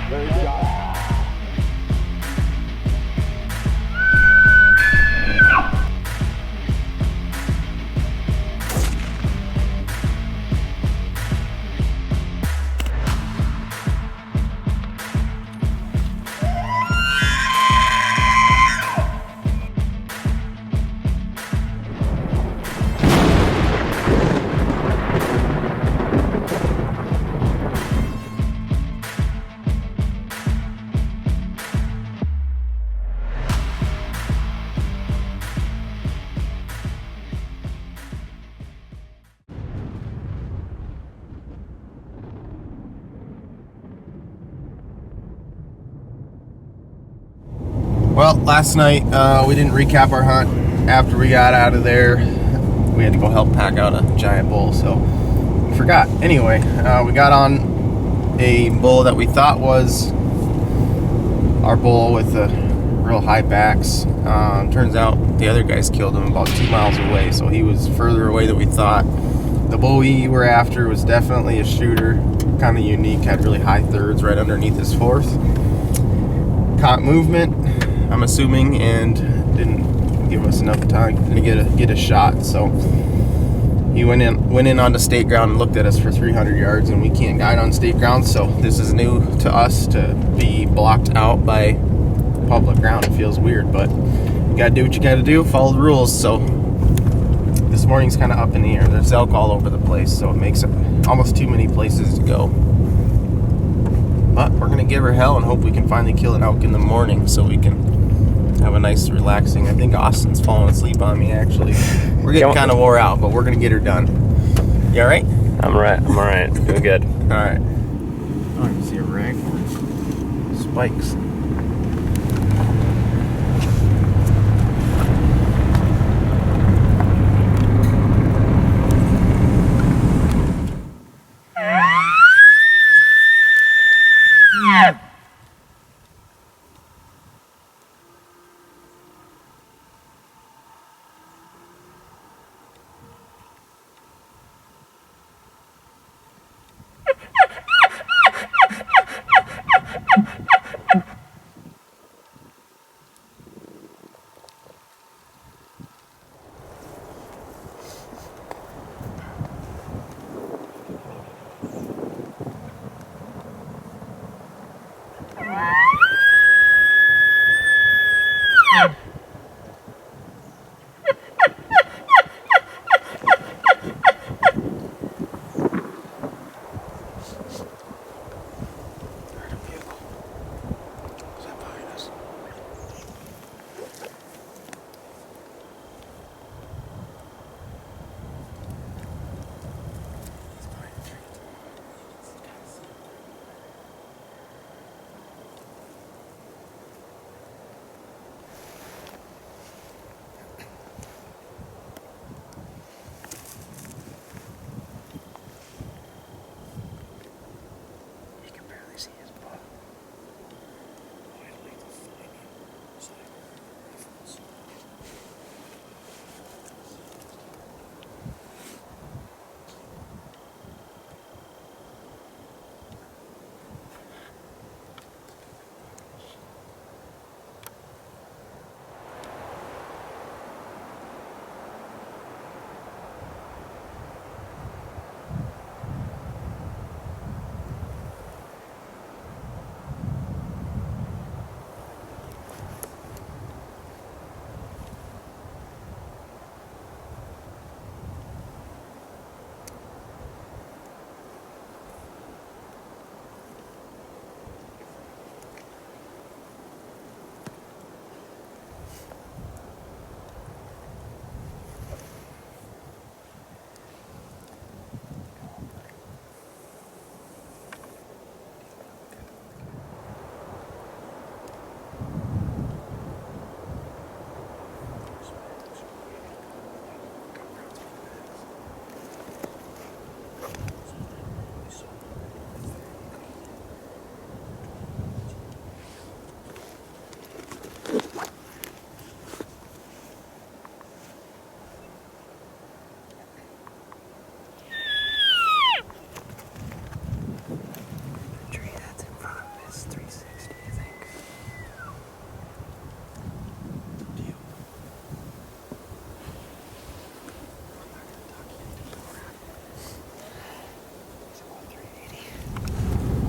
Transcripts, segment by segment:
Very shot. Well, last night we didn't recap our hunt. After we got out of there, we had to go help pack out a giant bull, so we forgot. Anyway, we got on a bull that we thought was our bull with the real high backs. Turns out the other guys killed him about 2 miles away, so he was further away than we thought. The bull we were after was definitely a shooter, kind of unique, had really high thirds right underneath his fourth. Caught movement, I'm assuming, and didn't give us enough time to get a shot. So he went in onto state ground and looked at us for 300 yards, and we can't guide on state ground, so this is new to us to be blocked out by public ground. It feels weird, but you gotta do what you gotta do, follow the rules. So this morning's kind of up in the air. There's elk all over the place, so it makes it almost too many places to go. But we're gonna give her hell and hope we can finally kill an elk in the morning so we can have a nice relaxing. I think Austin's falling asleep on me, actually. We're getting kind of wore out, but we're gonna get her done. You all right? I'm all right. Doing good. All right. Oh, I can see a raghorn. Spikes.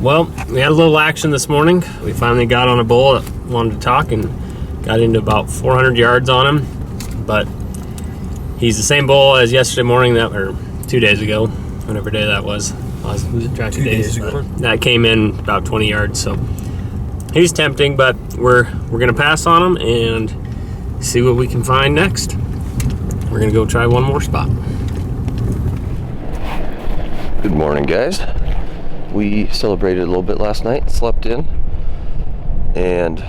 Well, we had a little action this morning. We finally got on a bull that wanted to talk and got into about 400 yards on him. But he's the same bull as yesterday morning, or 2 days ago, whatever day that was. Was it 2 days ago? That came in about 20 yards, so he's tempting, but we're gonna pass on him and see what we can find next. We're gonna go try one more spot. Good morning, guys. We celebrated a little bit last night, slept in, and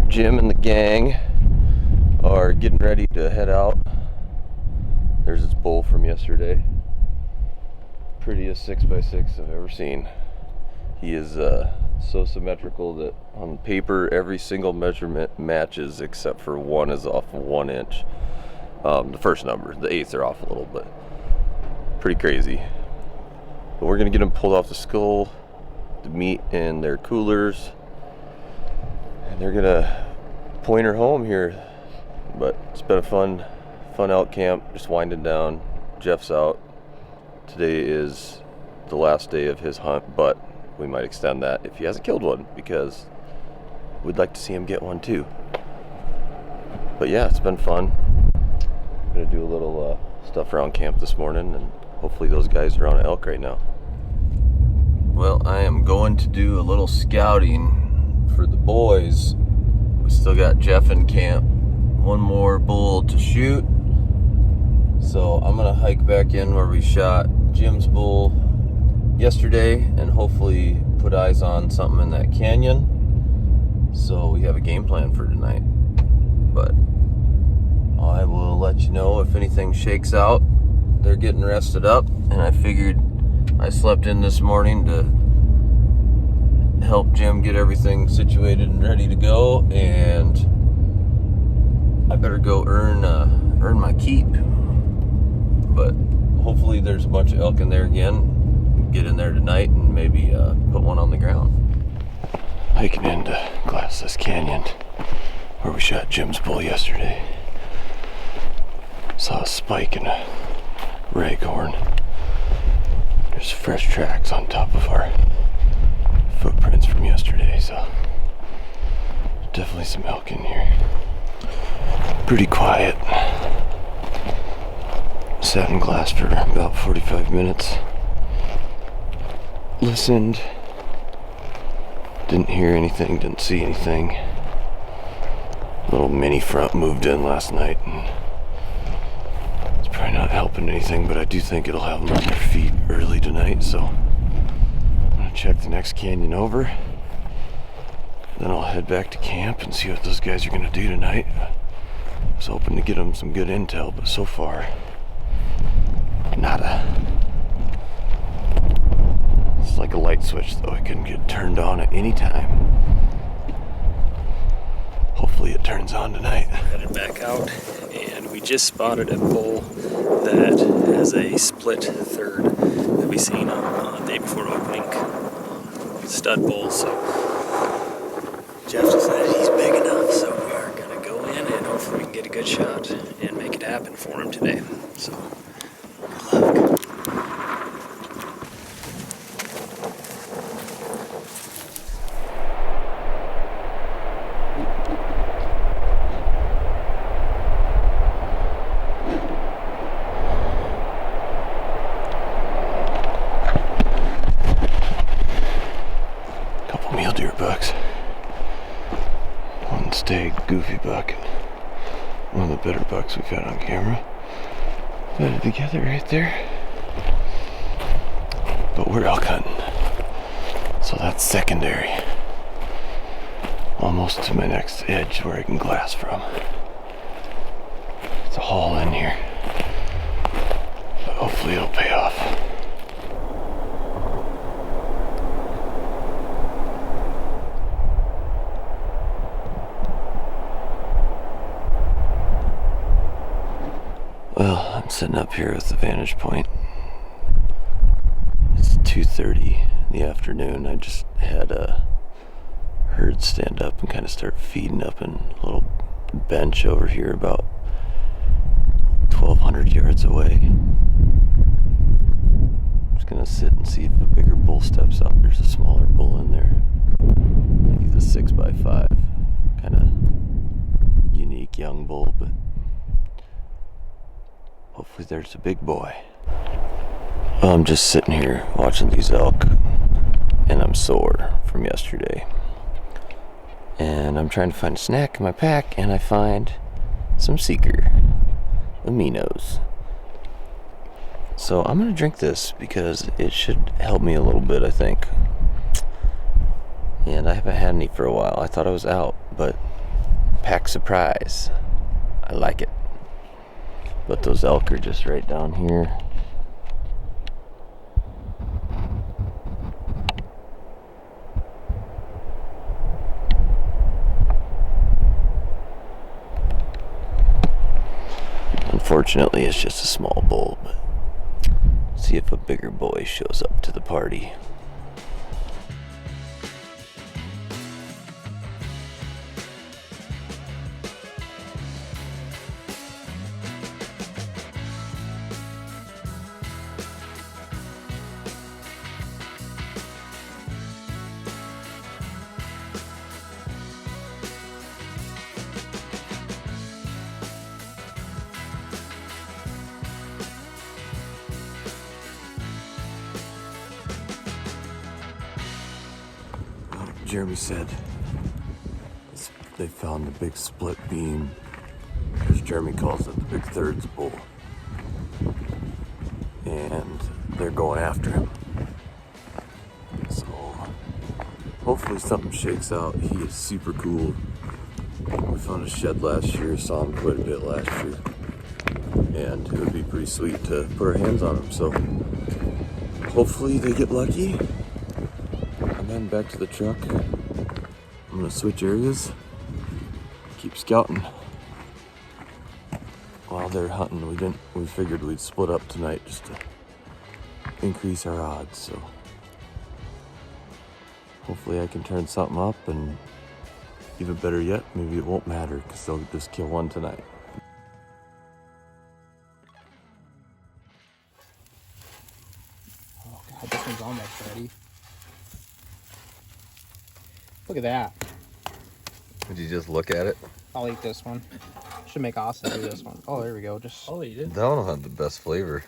Jim and the gang are getting ready to head out. There's this bull from yesterday. Prettiest 6x6 I've ever seen. He is so symmetrical that on paper every single measurement matches except for one is off of 1 inch. The first number, the 8s are off a little, but pretty crazy. But we're gonna get them pulled off the skull, the meat in their coolers, and they're gonna point her home here. But it's been a fun elk camp, just winding down. Jeff's out. Today is the last day of his hunt, but we might extend that if he hasn't killed one, because we'd like to see him get one too. But yeah, it's been fun. I'm gonna do a little stuff around camp this morning, and hopefully those guys are on elk right now. Well, I am going to do a little scouting for the boys. We still got Jeff in camp. One more bull to shoot. So I'm gonna hike back in where we shot Jim's bull yesterday and hopefully put eyes on something in that canyon. So we have a game plan for tonight. But I will let you know if anything shakes out. They're getting rested up, and I figured I slept in this morning to help Jim get everything situated and ready to go, and I better go earn my keep. But hopefully there's a bunch of elk in there again. Get in there tonight and maybe put one on the ground. Hiking into Glassless Canyon where we shot Jim's bull yesterday. Saw a spike in a raghorn. There's fresh tracks on top of our footprints from yesterday, so definitely some elk in here. Pretty quiet. Sat in glass for about 45 minutes. Listened. Didn't hear anything, didn't see anything. Little mini front moved in last night, and it's probably not helping anything, but I do think it'll have them on their feet early tonight, so I'm gonna check the next canyon over. Then I'll head back to camp and see what those guys are gonna do tonight. I was hoping to get them some good intel, but so far, nada. It's like a light switch, though. It can get turned on at any time. Hopefully it turns on tonight. Headed back out, and we just spotted a bull that has a split third that we seen on the day before opening. Stud bull, so Jeff decided he's big enough, so we are gonna go in and hopefully we can get a good shot and make it happen for him today. So good luck. Bucks. One stag goofy buck, and one of the better bucks we've had on camera. Bedded together right there. But we're elk hunting, so that's secondary. Almost to my next edge where I can glass from. It's a haul in here, but hopefully it'll pay off. Well, I'm sitting up here with the vantage point. It's 2:30 in the afternoon. I just had a herd stand up and kind of start feeding up in a little bench over here about 1,200 yards away. Just gonna sit and see if a bigger bull steps out. There's a smaller bull in there. I think he's a 6x5. Kind of unique young bull, but hopefully there's a big boy. I'm just sitting here watching these elk, and I'm sore from yesterday. And I'm trying to find a snack in my pack, and I find some Seeker aminos. So I'm gonna drink this because it should help me a little bit, I think. And I haven't had any for a while. I thought I was out, but pack surprise. I like it. But those elk are just right down here. Unfortunately, it's just a small bull, but see if a bigger boy shows up to the party. Jeremy said they found the big split beam, as Jeremy calls it, the big thirds bull, and they're going after him. So hopefully something shakes out. He is super cool. We found a shed last year, saw him quite a bit last year, and it would be pretty sweet to put our hands on him. So hopefully they get lucky. And then back to the truck. I'm gonna switch areas, keep scouting. While they're hunting, we figured we'd split up tonight just to increase our odds. So hopefully I can turn something up, and even better yet, maybe it won't matter because they'll just kill one tonight. Oh god, this one's almost ready. Look at that. Would you just look at it? I'll eat this one. Should make Austin do this one. Oh, there we go. Just I'll eat it. That one will have the best flavor.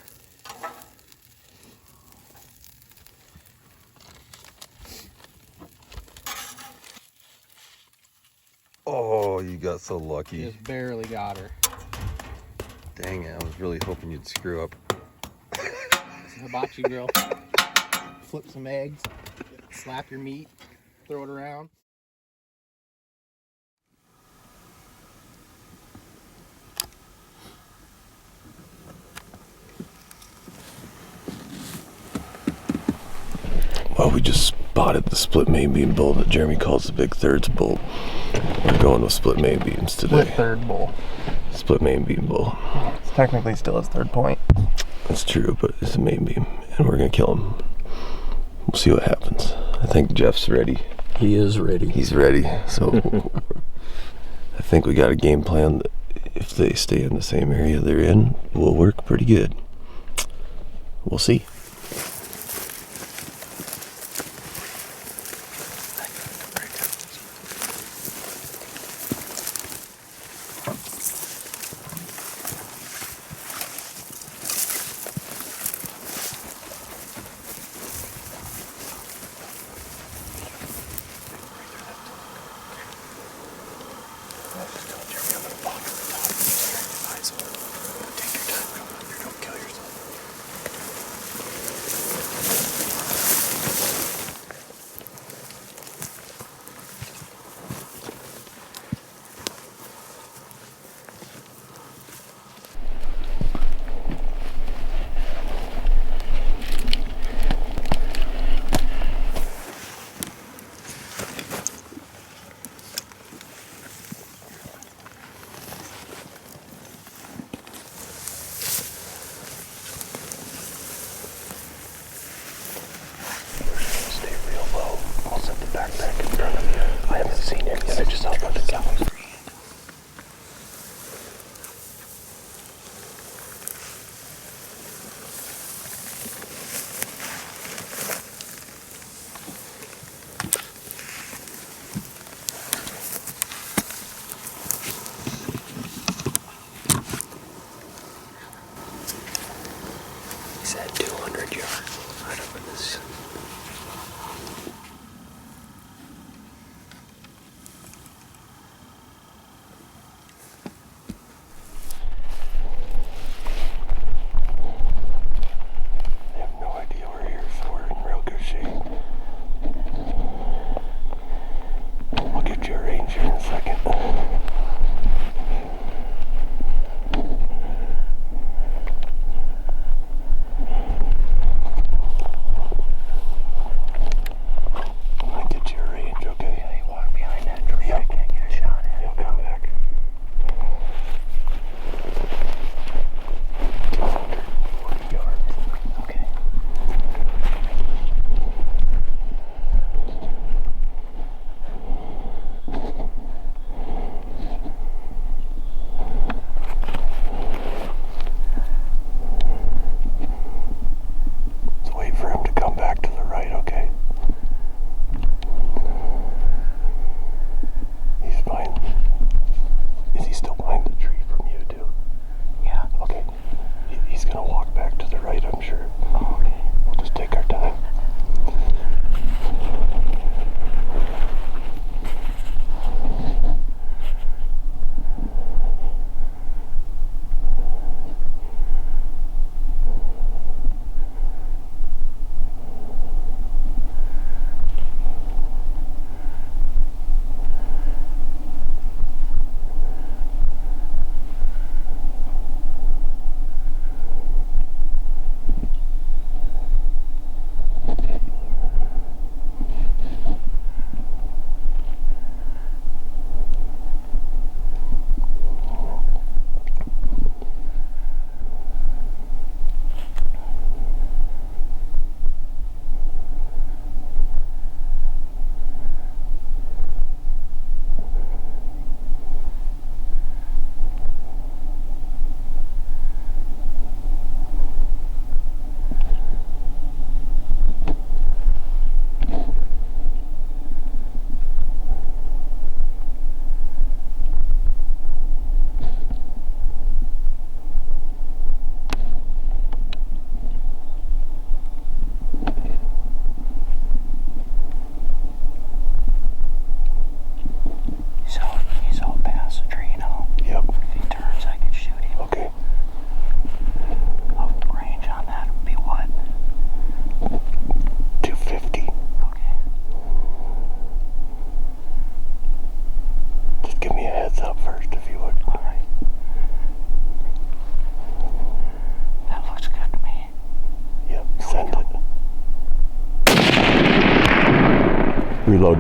Oh, you got so lucky. just barely got her. Dang it, I was really hoping you'd screw up. Hibachi grill. Flip some eggs. Slap your meat. Throw it around. Well, we just spotted the split main beam bull that Jeremy calls the big thirds bull. We're going with split main beams today. Split third bull. Split main beam bull. It's technically still his third point. That's true, but it's a main beam, and we're gonna kill him. We'll see what happens. I think Jeff's ready. He is ready. He's ready. So I think we got a game plan that if they stay in the same area they're in, will work pretty good. We'll see.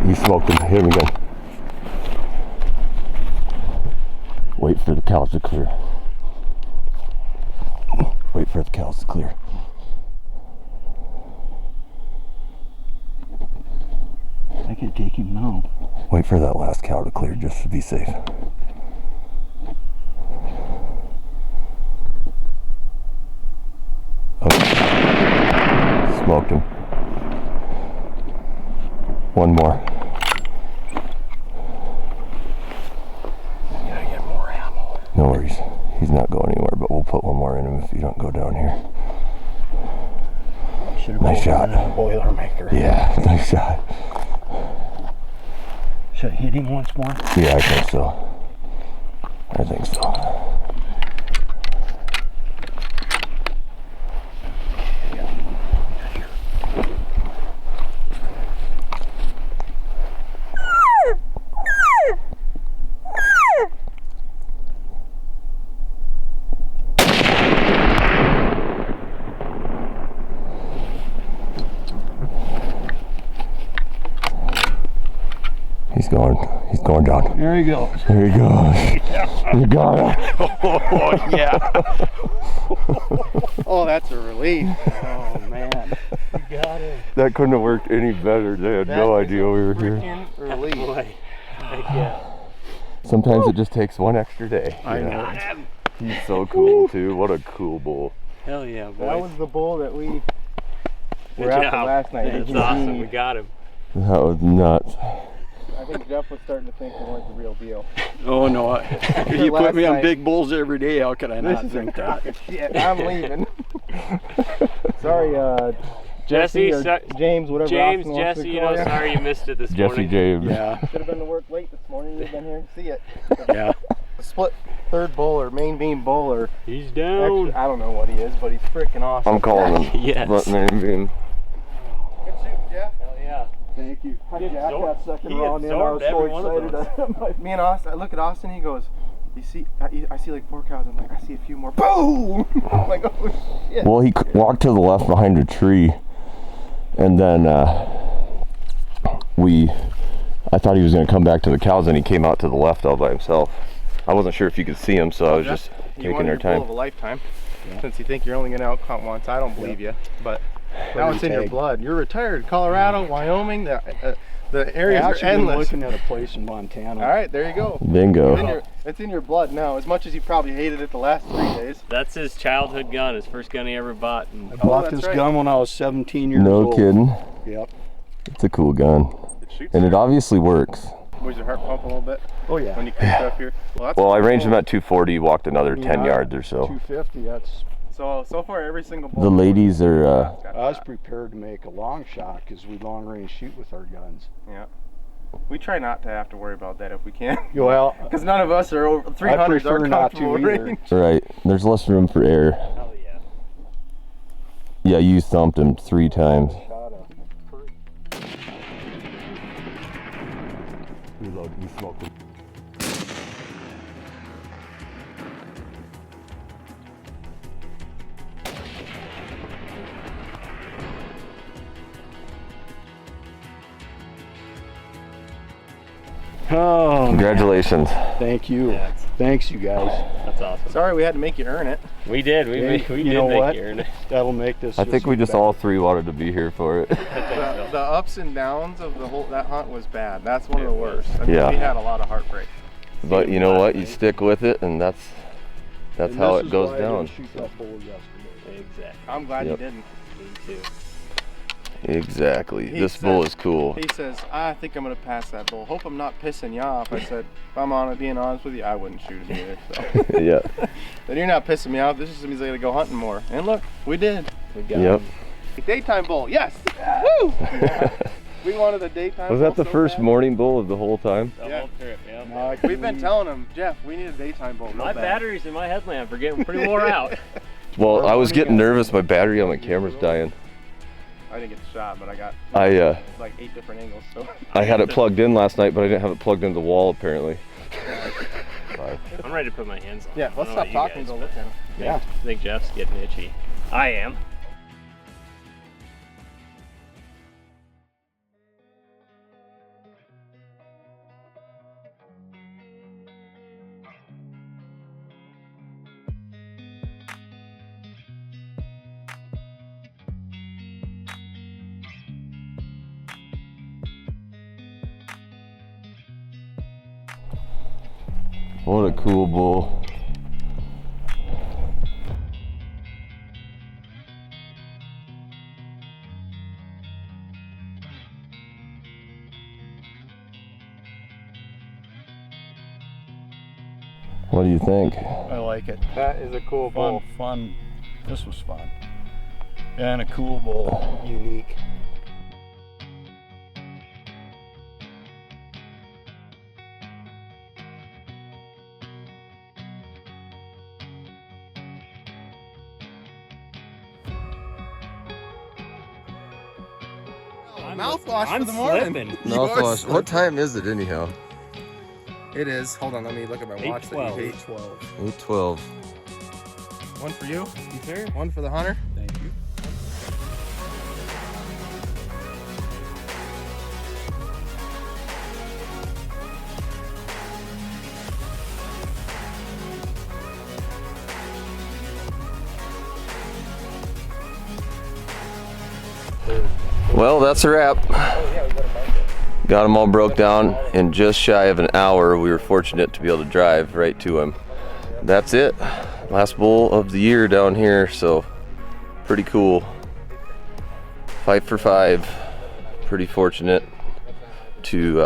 He smoked him. Hit him again. Wait for the cows to clear. Wait for the cows to clear. I could take him now. Wait for that last cow to clear just to be safe. Okay. Smoked him. One more. I gotta get more ammo. No worries. He's not going anywhere, but we'll put one more in him if you don't go down here. Nice shot. A Boilermaker. Yeah, nice shot. Should I hit him once more? Yeah, I think so. I think so. He's going down. There he goes. There he goes. You got it. Oh, yeah. Oh, that's a relief. Oh, man. You got it. That couldn't have worked any better. They had no idea we were here. Relief. Boy. Yeah. Sometimes it just takes one extra day. I you know. He's so cool too. What a cool bull. Hell yeah, boy. That was the bull that we Good were after job. last night. That's awesome. We got him. That was nuts. I think Jeff was starting to think we weren't the real deal. Oh, no. You put Last me on night. big bulls every day. How could I This not is think a crock that? of shit. I'm leaving. Sorry, Jesse, or James, whatever. James, Austin wants to Jesse, you call know, you. sorry you missed it this Jesse morning. James. Yeah. Should have been to work late this morning. You've been here to see it. Yeah. Split third bull or main beam bull or He's down. extra, I don't know what he is, but he's freaking awesome. I'm calling him. Yes. Let name being. Good shoot, Jeff. Hell yeah. Thank you. Hi, He Jack, absorbed- that second he round in. I was absorbed every one so of excited. Me and Austin, I look at Austin, he goes, you see, I see like 4 cows. I'm like, I see a few more. Boom! I'm like, oh shit. Well, he walked to the left behind a tree, and then I thought he was going to come back to the cows, and he came out to the left all by himself. I wasn't sure if you could see him, so I was just You taking wanted our your bull time. of a lifetime. Since you think you're only going to outhunt once, I don't believe you. But now it's in your tag. blood. You're retired. Colorado, Wyoming, the areas I are actually been endless. looking at a place in Montana. All right, there you go. Bingo. It's in your blood now. As much as you probably hated it the last 3 days. That's his childhood gun, his first gun he ever bought. And I bought that's this right. gun when I was 17 years No old. kidding. Yep. It's a cool gun, It shoots. and it obviously works. Was your heart pump a little bit Oh, yeah. when you kicked up here? Well, Well, I ranged him at 240, walked another 10 yards or so. 250, that's... So far, every single bull. The ladies are, I was prepared to make a long shot because we long range shoot with our guns. Yeah. We try not to have to worry about that if we can. Well, Because none of us are over 300s I prefer are not to comfortable either. range. right, there's less room for air. hell yeah. Yeah, you thumped him 3 times. shot a Reload, you smoked him. Oh, Congratulations. thank you. Yeah, Thanks, you guys. that's awesome. Sorry we had to make you earn it. We did. We Hey, did you know make what? you earn it. That'll make this. I think we just better. all 3 wanted to be here for it. The ups and downs of that hunt was bad. That's one of the It was. worst. I mean, Yeah. we had a lot of heartbreak. But you know what? You stick with it, and that's And how this it is goes why I down. didn't shoot that bull yesterday. Exactly. I'm glad Yep. you didn't. Me too. Exactly. He This bull said- is cool. He says, I think I'm going to pass that bull. Hope I'm not pissing you off. I said, if I'm being honest with you, I wouldn't shoot him either. So. Yeah. Then you're not pissing me off. This just means I got to go hunting more. And look, we did. We got Yep. him. Daytime bull, yes! Woo! We wanted a daytime Was bull that the so first bad. morning bull of the whole time? The Yeah. whole trip, yeah. No, I can We've been leave. telling him, Jeff, we need a daytime bull. My batteries in my headlamp are getting pretty wore out. Well, I was getting nervous. My battery on my camera's dying. I didn't get the shot, but I got like 8 different angles. So I had it plugged in last night, but I didn't have it plugged into the wall apparently. I'm ready to put my hands on. yeah, it. I let's don't know stop about talking you and guys, go look at him. but Yeah. I think Jeff's getting itchy. I am. What a cool bull. What do you think? I like it. That is a cool bull. Fun. This was fun. And a cool bull. Unique. Mouthwash for the morning. Mouthwash. What time is it anyhow? It is. Hold on, let me look at my watch. 8:12. 8:12. One for you. You sure? One for the hunter. Thank you. Well, that's a wrap. Got them all broke down in just shy of an hour. We were fortunate to be able to drive right to him. That's it. Last bull of the year down here, so pretty cool. 5 for 5. Pretty fortunate to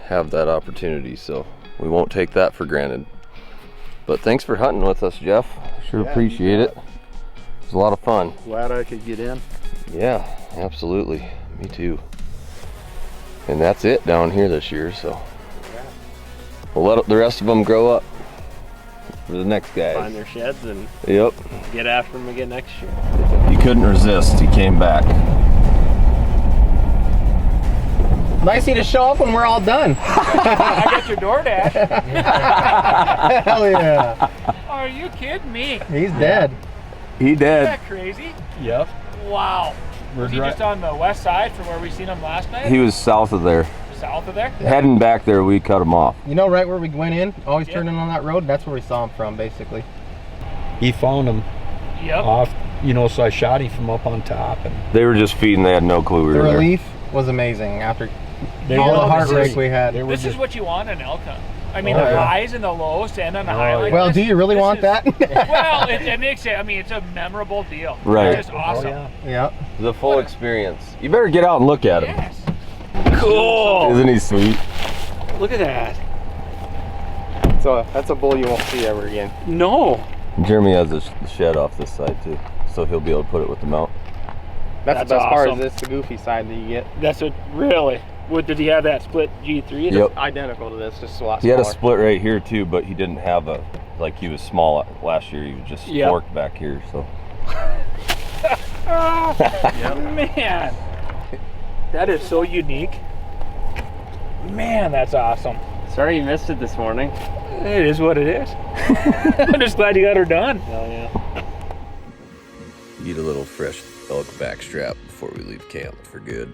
have that opportunity, so we won't take that for granted. But thanks for hunting with us, Jeff. Sure appreciate it. It was a lot of fun. Glad I could get in. Yeah, absolutely. Me too. And that's it down here this year, so we'll let the rest of them grow up for the next guys. Find their sheds and Yep. get after them again next year. He couldn't resist. He came back. Nice to show up when we're all done. I got your DoorDash. Hell yeah. Are you kidding me? He's dead. He Is did. that crazy? Yep. Wow. Was he just on the west side from where we seen him last night? He was south of there. South of there? Heading back there, we cut him off. You know, right where we went in, always Yep. turning on that road, that's where we saw him from, basically. He found him Yep. off, so I shot him from up on top. And They were just feeding. They had no clue we The were there. relief was amazing after they all were- the heartbreak is- we had. they were This is just- what you want in elk hunt. I mean, Oh, the yeah. highs and the lows and on the Oh, high like Well, this. do you really This want is- that? Well, it makes it, I mean, it's a memorable deal. Right. It's just awesome. Oh, yeah. Yeah. The full experience. You better get out and look at him. Yes. Cool. Isn't he sweet? Look at that. So that's a bull you won't see ever again. No. Jeremy has a shed off this side too, so he'll be able to put it with the mount. That's That's the best part, awesome. is it's the goofy side that you get. That's what really. What did he have that split G3? Yep. Identical to this, just a lot He had a smaller. split right here too, but he didn't have a, like he was small last year. He was just Yep. forked back here, so. Man. That is so unique. Man, that's awesome. Sorry you missed it this morning. It is what it is. I'm just glad you got her done. Hell yeah. Eat a little fresh elk backstrap before we leave camp for good.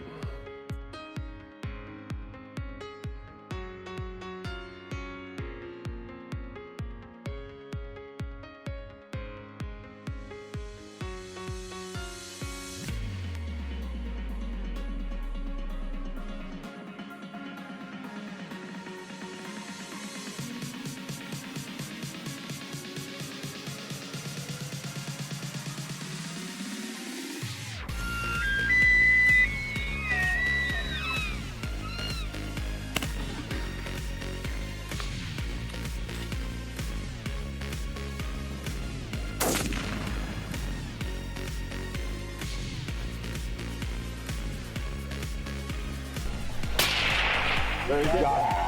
There you go.